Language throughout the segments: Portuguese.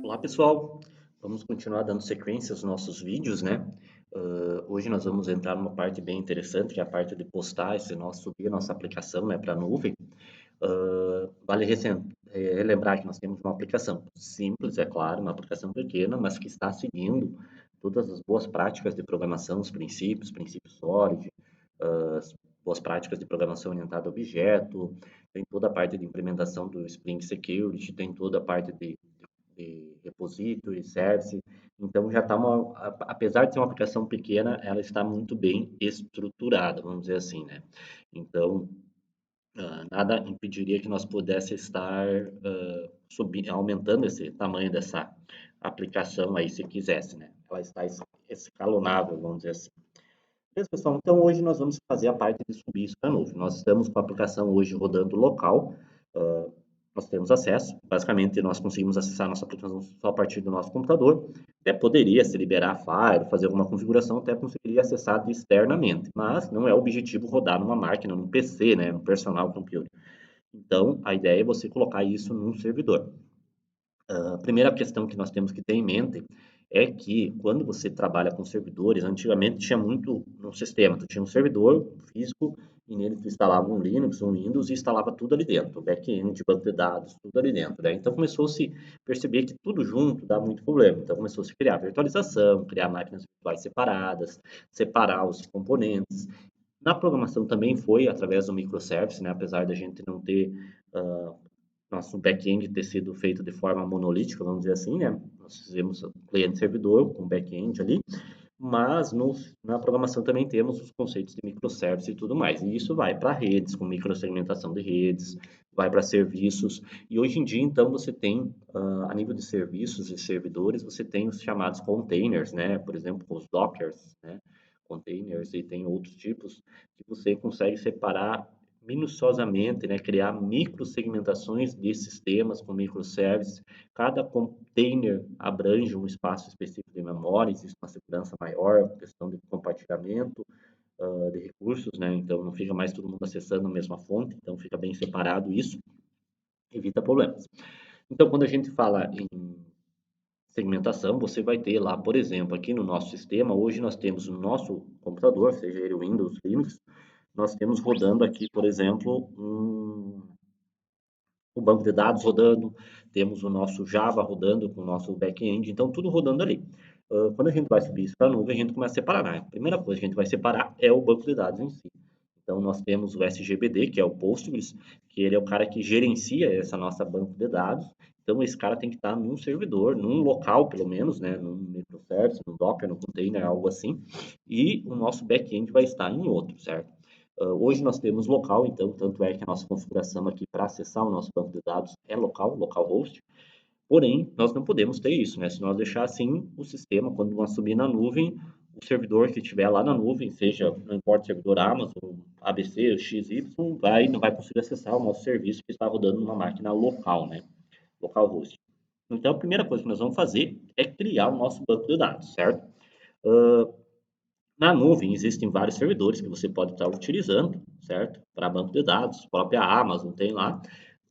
Olá pessoal, vamos continuar dando sequência aos nossos vídeos, né? Hoje nós vamos entrar numa parte bem interessante, que é a parte de postar subir a nossa aplicação, né, para a nuvem. Vale relembrar que nós temos uma aplicação simples, é claro, uma aplicação pequena, mas que está seguindo todas as boas práticas de programação, os princípios SOLID, as boas práticas de programação orientada a objeto, tem toda a parte de implementação do Spring Security, tem toda a parte de repository, service. Então já está apesar de ser uma aplicação pequena, ela está muito bem estruturada, vamos dizer assim, né? Então, nada impediria que nós pudéssemos estar aumentando esse tamanho dessa aplicação aí, se quisesse, né? Ela está escalonável, vamos dizer assim. Beleza, pessoal? Então, hoje nós vamos fazer a parte de subir isso para a nuvem. Nós estamos com a aplicação hoje rodando local, uh, nós temos acesso. Basicamente, nós conseguimos acessar a nossa aplicação só a partir do nosso computador. Até poderia se liberar file, fazer alguma configuração, até conseguiria acessar externamente, mas não é o objetivo rodar numa máquina, num PC, né, no personal computer. Então, a ideia é você colocar isso num servidor. A primeira questão que nós temos que ter em mente é que quando você trabalha com servidores, antigamente tinha muito no sistema, tu tinha um servidor físico e nele tu instalava um Linux, um Windows e instalava tudo ali dentro, back-end, banco de dados, tudo ali dentro, né? Então começou a se perceber que tudo junto dá muito problema. Então começou a se criar virtualização, criar máquinas virtuais separadas, separar os componentes. Na programação também foi através do microservice, né? Apesar da gente não ter nosso back-end ter sido feito de forma monolítica, vamos dizer assim, né? Nós fizemos cliente-servidor com back-end ali, mas na programação também temos os conceitos de microservices e tudo mais. E isso vai para redes, com microsegmentação de redes, vai para serviços. E hoje em dia, então, você tem, a nível de serviços e servidores, você tem os chamados containers, né? Por exemplo, os Dockers, né? Containers e tem outros tipos que você consegue separar minuciosamente, né, criar microsegmentações de sistemas com microservices. Cada container abrange um espaço específico de memória, existe uma segurança maior, questão de compartilhamento de recursos, né? Então não fica mais todo mundo acessando a mesma fonte, então fica bem separado isso, evita problemas. Então quando a gente fala em segmentação, você vai ter lá, por exemplo, aqui no nosso sistema, hoje nós temos no nosso computador, seja ele Windows, Linux, nós temos rodando aqui, por exemplo, o banco de dados rodando, temos o nosso Java rodando com o nosso back-end, então tudo rodando ali. Quando a gente vai subir isso para a nuvem, a gente começa a separar, né? A primeira coisa que a gente vai separar é o banco de dados em si. Então, nós temos o SGBD, que é o Postgres, que ele é o cara que gerencia essa nossa banco de dados. Então, esse cara tem que estar num servidor, num local, pelo menos, né? Num microservice, num Docker, num container, algo assim. E o nosso back-end vai estar em outro, certo? Hoje nós temos local, então, tanto é que a nossa configuração aqui para acessar o nosso banco de dados é local, localhost. Porém, nós não podemos ter isso, né? Se nós deixar assim, o sistema, quando nós subir na nuvem, o servidor que estiver lá na nuvem, seja, não importa, servidor Amazon, ABC, XY, não vai conseguir acessar o nosso serviço que está rodando numa máquina local, né? Localhost. Então, a primeira coisa que nós vamos fazer é criar o nosso banco de dados, certo? Na nuvem existem vários servidores que você pode estar utilizando, certo? Para banco de dados, a própria Amazon tem lá.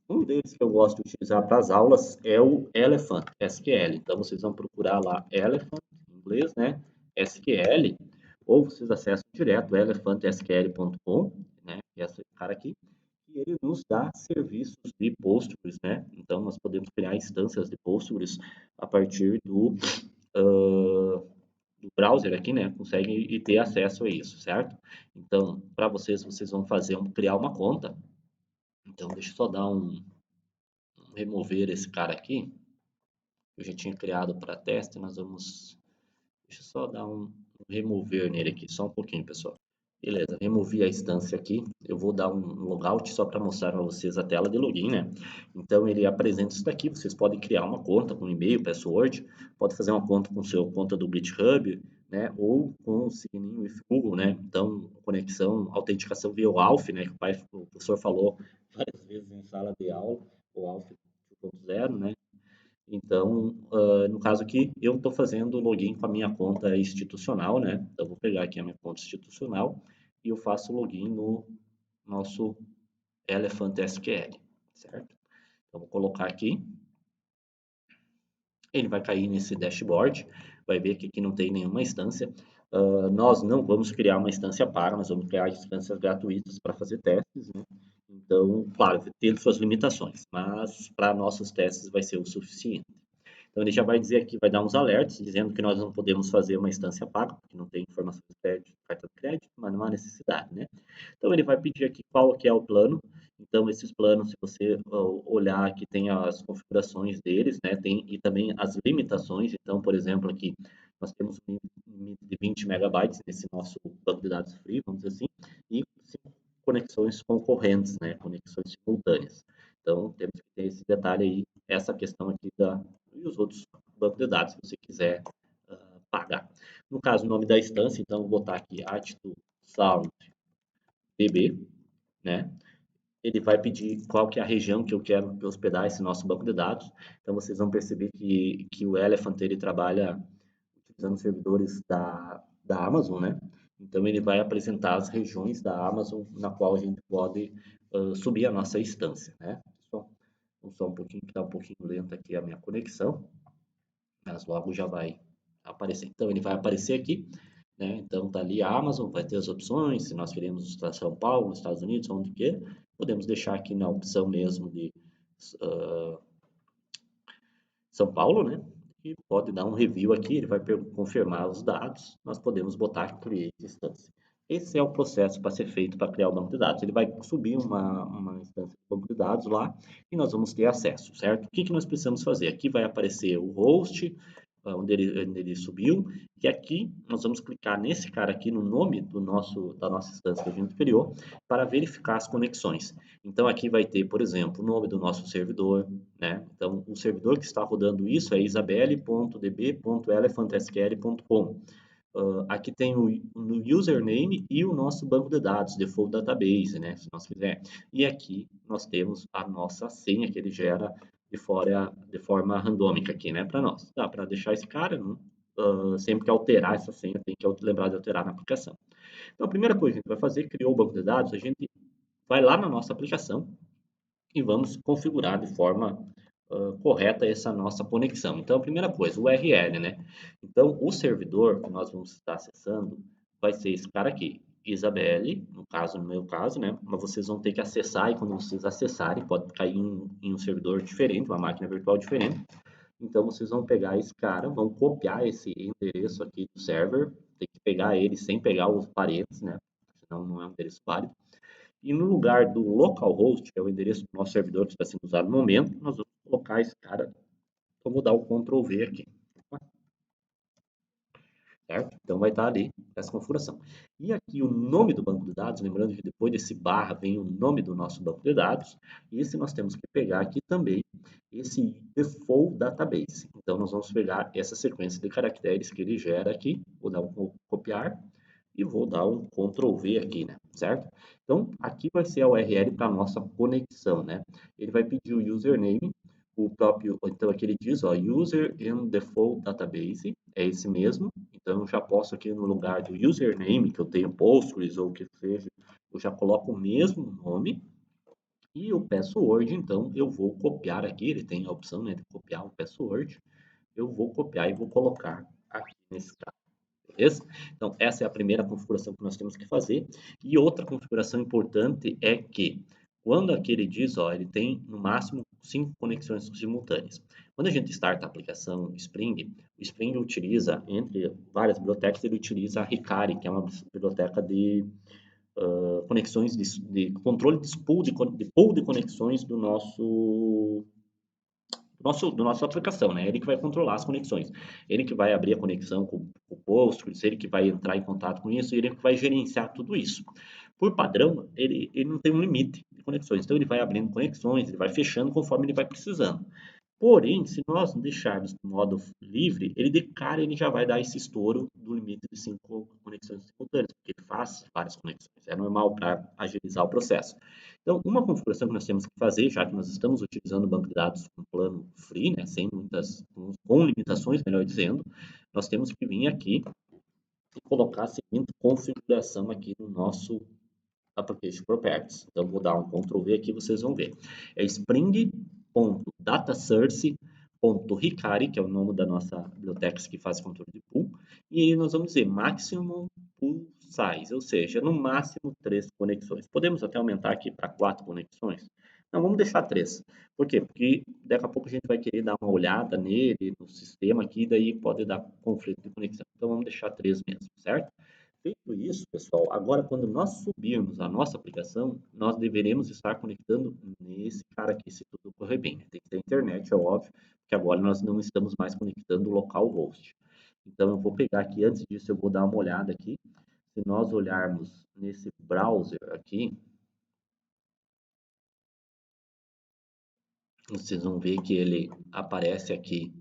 Um deles que eu gosto de utilizar para as aulas é o Elephant SQL. Então vocês vão procurar lá Elephant, em inglês, né? SQL, ou vocês acessam direto elephantsql.com, né? Esse cara aqui, e ele nos dá serviços de Postgres, né? Então nós podemos criar instâncias de Postgres a partir do browser aqui, né, consegue e ter acesso a isso, certo? Então, para vocês, vocês vão criar uma conta. Então, deixa eu só dar remover esse cara aqui. Eu já tinha criado para teste, deixa eu só dar um remover nele aqui, só um pouquinho, pessoal. Beleza, removi a instância aqui. Eu vou dar um logout só para mostrar para vocês a tela de login, né? Então ele apresenta isso daqui. Vocês podem criar uma conta com e-mail, password, pode fazer uma conta com seu conta do GitHub, né? Ou com o Signinho with Google, né? Então conexão, autenticação via OAuth, né? Que o professor falou várias vezes em sala de aula, o OAuth 2.0, né? Então, no caso aqui, eu estou fazendo login com a minha conta institucional, né? Então, eu vou pegar aqui a minha conta institucional e eu faço login no nosso Elephant SQL, certo? Então, vou colocar aqui. Ele vai cair nesse dashboard, vai ver que aqui não tem nenhuma instância. Nós não vamos criar uma instância paga, nós vamos criar instâncias gratuitas para fazer testes, né? Então, claro, tem suas limitações, mas para nossos testes vai ser o suficiente. Então, ele já vai dizer aqui, vai dar uns alertas, dizendo que nós não podemos fazer uma instância paga, porque não tem informação de crédito, cartão de crédito, mas não há necessidade, né? Então, ele vai pedir aqui qual que é o plano. Então, esses planos, se você olhar aqui, tem as configurações deles, né? Tem, e também as limitações. Então, por exemplo, aqui nós temos um limite de 20 megabytes nesse nosso banco de dados free, vamos dizer assim, e 5 conexões concorrentes, né? Conexões simultâneas. Então, temos que ter esse detalhe aí, essa questão aqui e os outros bancos de dados, se você quiser pagar. No caso, o nome da instância, então, vou botar aqui Attitude Sound DB, né? Ele vai pedir qual que é a região que eu quero hospedar esse nosso banco de dados. Então, vocês vão perceber que o Elephant, ele trabalha utilizando servidores da Amazon, né? Então, ele vai apresentar as regiões da Amazon na qual a gente pode subir a nossa instância, né? Só um pouquinho, que está um pouquinho lenta aqui a minha conexão, mas logo já vai aparecer. Então, ele vai aparecer aqui, né? Então, tá ali a Amazon, vai ter as opções, se nós queremos estar em São Paulo, nos Estados Unidos, onde quer, podemos deixar aqui na opção mesmo de uh, São Paulo, né? E pode dar um review aqui, ele vai confirmar os dados, nós podemos botar Create Instance. Esse é o processo para ser feito para criar o banco de dados. Ele vai subir uma instância do banco de dados lá e nós vamos ter acesso, certo? O que, que nós precisamos fazer? Aqui vai aparecer o host, onde ele subiu, e aqui nós vamos clicar nesse cara aqui no nome da nossa instância que a gente criou para verificar as conexões. Então aqui vai ter, por exemplo, o nome do nosso servidor, né? Então o servidor que está rodando isso é isabelle.db.elephantsql.com. Aqui tem o username e o nosso banco de dados, default database, né? Se nós quiser. E aqui nós temos a nossa senha que ele gera de forma randômica aqui, né? Para nós. Dá para deixar esse cara, não? Sempre que alterar essa senha, tem que lembrar de alterar na aplicação. Então, a primeira coisa que a gente vai fazer, criou o banco de dados, a gente vai lá na nossa aplicação e vamos configurar de forma correta essa nossa conexão. Então, a primeira coisa, o URL, né? Então, o servidor que nós vamos estar acessando vai ser esse cara aqui, Isabelle, no meu caso, né? Mas vocês vão ter que acessar, e quando vocês acessarem, pode cair em um servidor diferente, uma máquina virtual diferente. Então, vocês vão pegar esse cara, vão copiar esse endereço aqui do server, tem que pegar ele sem pegar os parentes, né? Senão não é um endereço válido. E no lugar do localhost, que é o endereço do nosso servidor que está sendo usado no momento, nós vamos colocar esse cara. Então, vou dar o Ctrl V aqui. Certo? Então, vai estar ali essa configuração. E aqui o nome do banco de dados, lembrando que depois desse barra vem o nome do nosso banco de dados. E esse nós temos que pegar aqui também esse default database. Então, nós vamos pegar essa sequência de caracteres que ele gera aqui. Vou dar um copiar e vou dar um Ctrl V aqui, né? Certo? Então, aqui vai ser a URL para a nossa conexão, né? Ele vai pedir o username, o próprio, então aqui ele diz, ó, user in default database, é esse mesmo. Então, eu já posso aqui no lugar do username, que eu tenho Postgres ou o que seja, eu já coloco o mesmo nome. E o password, então, eu vou copiar aqui, ele tem a opção, né, de copiar o password. Eu vou copiar e vou colocar aqui nesse caso. Beleza? Então, essa é a primeira configuração que nós temos que fazer. E outra configuração importante é que, quando aquele diz, ó, ele tem no máximo 5 conexões simultâneas. Quando a gente starta a aplicação Spring, o Spring utiliza, entre várias bibliotecas, ele utiliza a Hikari, que é uma biblioteca de conexões, de controle de pool de conexões do nossa aplicação, né? Ele que vai controlar as conexões. Ele que vai abrir a conexão com o Postgres, ele que vai entrar em contato com isso, ele que vai gerenciar tudo isso. Por padrão, ele não tem um limite de conexões. Então, ele vai abrindo conexões, ele vai fechando conforme ele vai precisando. Porém, se nós deixarmos no modo livre, ele de cara ele já vai dar esse estouro do limite de 5 conexões simultâneas, porque ele faz várias conexões. É normal para agilizar o processo. Então, uma configuração que nós temos que fazer, já que nós estamos utilizando o banco de dados com plano free, né, sem muitas, com limitações, melhor dizendo, nós temos que vir aqui e colocar a seguinte configuração aqui no nosso Application Properties. Então, vou dar um Ctrl V aqui, vocês vão ver. É spring.datasource .ricari, que é o nome da nossa biblioteca que faz controle de pool, e nós vamos dizer maximum pool size, ou seja, no máximo 3 conexões. Podemos até aumentar aqui para 4 conexões? Não, vamos deixar 3. Por quê? Porque daqui a pouco a gente vai querer dar uma olhada nele, no sistema aqui, daí pode dar conflito de conexão. Então vamos deixar 3 mesmo, certo? Feito isso, pessoal, agora quando nós subirmos a nossa aplicação, nós deveremos estar conectando nesse cara aqui, se tudo correr bem, né? Tem que ter internet, é óbvio, porque agora nós não estamos mais conectando o localhost. Então eu vou pegar aqui, antes disso eu vou dar uma olhada aqui. Se nós olharmos nesse browser aqui, vocês vão ver que ele aparece aqui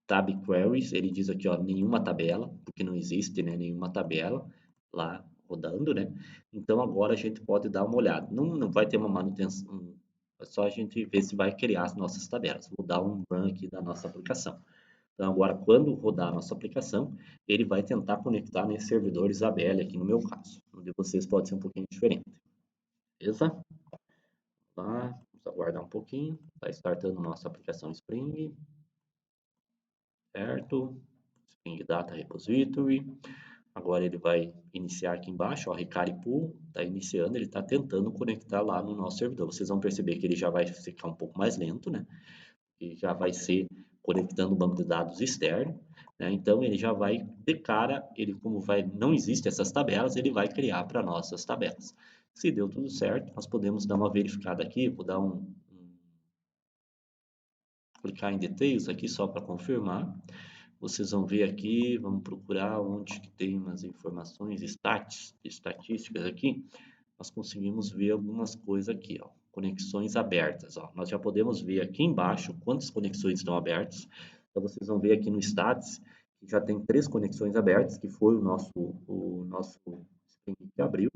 Tab Queries, ele diz aqui, ó, nenhuma tabela, porque não existe, né, nenhuma tabela lá rodando, né? Então agora a gente pode dar uma olhada. Não vai ter uma manutenção, é só a gente ver se vai criar as nossas tabelas. Vou dar um run aqui da nossa aplicação. Então agora quando rodar a nossa aplicação, ele vai tentar conectar nesse servidor Isabelle aqui no meu caso. O de vocês pode ser um pouquinho diferente. Beleza? Tá, vamos aguardar um pouquinho. Está startando nossa aplicação Spring. Certo? Spring Data Repository. Agora ele vai iniciar aqui embaixo, ó, Ricari Pool, está iniciando, ele está tentando conectar lá no nosso servidor. Vocês vão perceber que ele já vai ficar um pouco mais lento, né? E já vai ser conectando o banco de dados externo, né? Então ele já vai, de cara, ele como vai, não existe essas tabelas, ele vai criar para nossas tabelas. Se deu tudo certo, nós podemos dar uma verificada aqui, vou dar clicar em Details aqui só para confirmar. Vocês vão ver aqui, vamos procurar onde que tem umas informações, estatísticas aqui. Nós conseguimos ver algumas coisas aqui, ó. Conexões abertas, ó. Nós já podemos ver aqui embaixo quantas conexões estão abertas. Então vocês vão ver aqui no Status que já tem 3 conexões abertas, que foi o nosso Spring que abriu.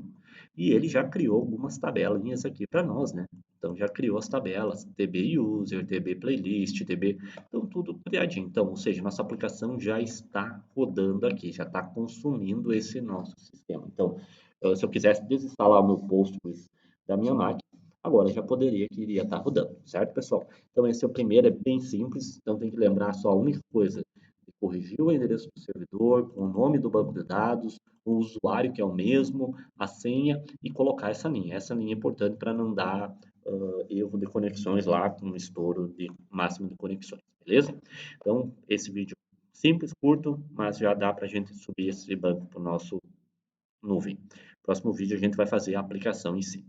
E ele já criou algumas tabelinhas aqui para nós, né? Então já criou as tabelas TB User, TB Playlist, TB, então tudo criadinho. Então, ou seja, nossa aplicação já está rodando aqui, já está consumindo esse nosso sistema. Então, se eu quisesse desinstalar o meu Postgres da minha máquina, agora já poderia, que iria estar rodando, certo, pessoal? Então, esse é o primeiro, é bem simples, então tem que lembrar só a única coisa, corrigir o endereço do servidor, com o nome do banco de dados, o usuário que é o mesmo, a senha e colocar essa linha. Essa linha é importante para não dar erro de conexões lá com estouro de máximo de conexões, beleza? Então, esse vídeo simples, curto, mas já dá para a gente subir esse banco para o nosso nuvem. Próximo vídeo a gente vai fazer a aplicação em si.